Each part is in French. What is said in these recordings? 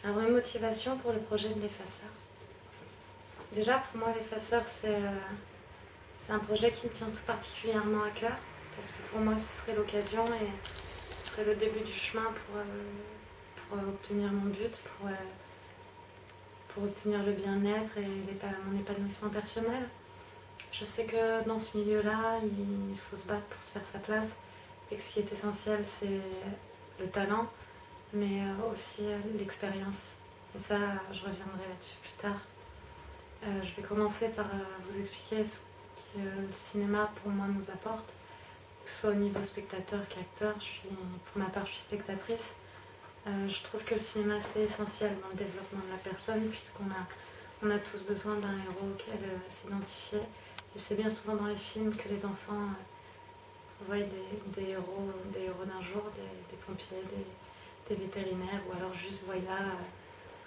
La vraie motivation pour le projet de l'effaceur. Déjà, pour moi, l'effaceur, c'est un projet qui me tient tout particulièrement à cœur, parce que pour moi, ce serait l'occasion et ce serait le début du chemin pour obtenir mon but, pour obtenir le bien-être et mon épanouissement personnel. Je sais que dans ce milieu-là, il faut se battre pour se faire sa place, et que ce qui est essentiel, c'est le talent, mais aussi l'expérience. Et ça, je reviendrai là-dessus plus tard. Je vais commencer par vous expliquer ce que le cinéma pour moi nous apporte, que ce soit au niveau spectateur qu'acteur. Pour ma part, je suis spectatrice. Je trouve que le cinéma c'est essentiel dans le développement de la personne, puisqu'on a tous besoin d'un héros auquel s'identifier. Et c'est bien souvent dans les films que les enfants voient des héros d'un jour, des pompiers, des vétérinaires, ou alors juste voient là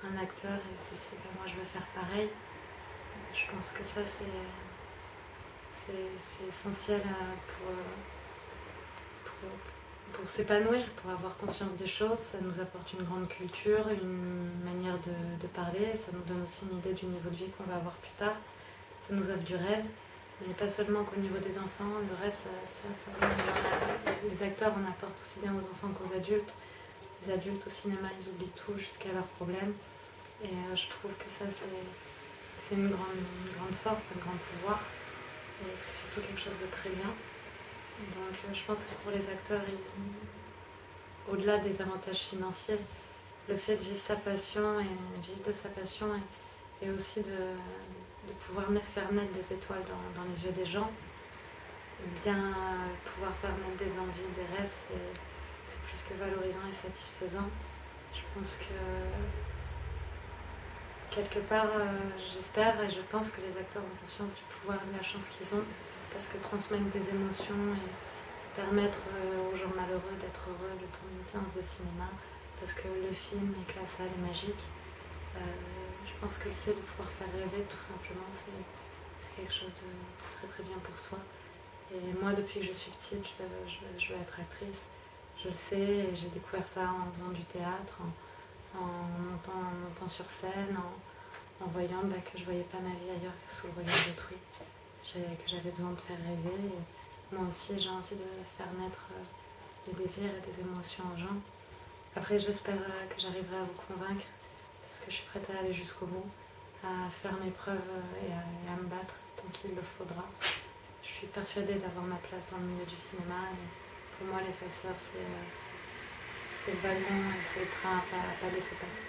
un acteur et se disent moi je veux faire pareil. Je pense que ça c'est essentiel pour s'épanouir, pour avoir conscience des choses. Ça nous apporte une grande culture, une manière de parler, ça nous donne aussi une idée du niveau de vie qu'on va avoir plus tard. Ça nous offre du rêve, mais pas seulement qu'au niveau des enfants. Le rêve, les acteurs en apportent aussi bien aux enfants qu'aux adultes. Les adultes au cinéma, ils oublient tout jusqu'à leurs problèmes. Et je trouve que ça, c'est une grande force, un grand pouvoir. Et c'est surtout quelque chose de très bien. Donc je pense que pour les acteurs, au-delà des avantages financiers, le fait de vivre sa passion et vivre de sa passion et aussi de pouvoir faire naître des étoiles dans les yeux des gens, bien pouvoir faire naître des envies, des rêves, c'est plus que valorisant et satisfaisant. Je pense que quelque part, j'espère et je pense que les acteurs ont conscience du pouvoir et de la chance qu'ils ont, parce que transmettre des émotions et permettre aux gens malheureux d'être heureux le temps d'une séance de cinéma, parce que le film et que la salle est magique. Je pense que le fait de pouvoir faire rêver, tout simplement, c'est quelque chose de très très bien pour soi. Et moi, depuis que je suis petite, je veux être actrice. Je le sais, et j'ai découvert ça en faisant du théâtre, en montant sur scène, en voyant que je ne voyais pas ma vie ailleurs que sous le regard d'autrui, que j'avais besoin de faire rêver. Et moi aussi, j'ai envie de faire naître des désirs et des émotions aux gens. Après, j'espère que j'arriverai à vous convaincre, parce que je suis prête à aller jusqu'au bout, à faire mes preuves et à me battre tant qu'il le faudra. Je suis persuadée d'avoir ma place dans le milieu du cinéma. Et pour moi, l'effaceur, c'est le wagon et c'est le train à pas laisser passer.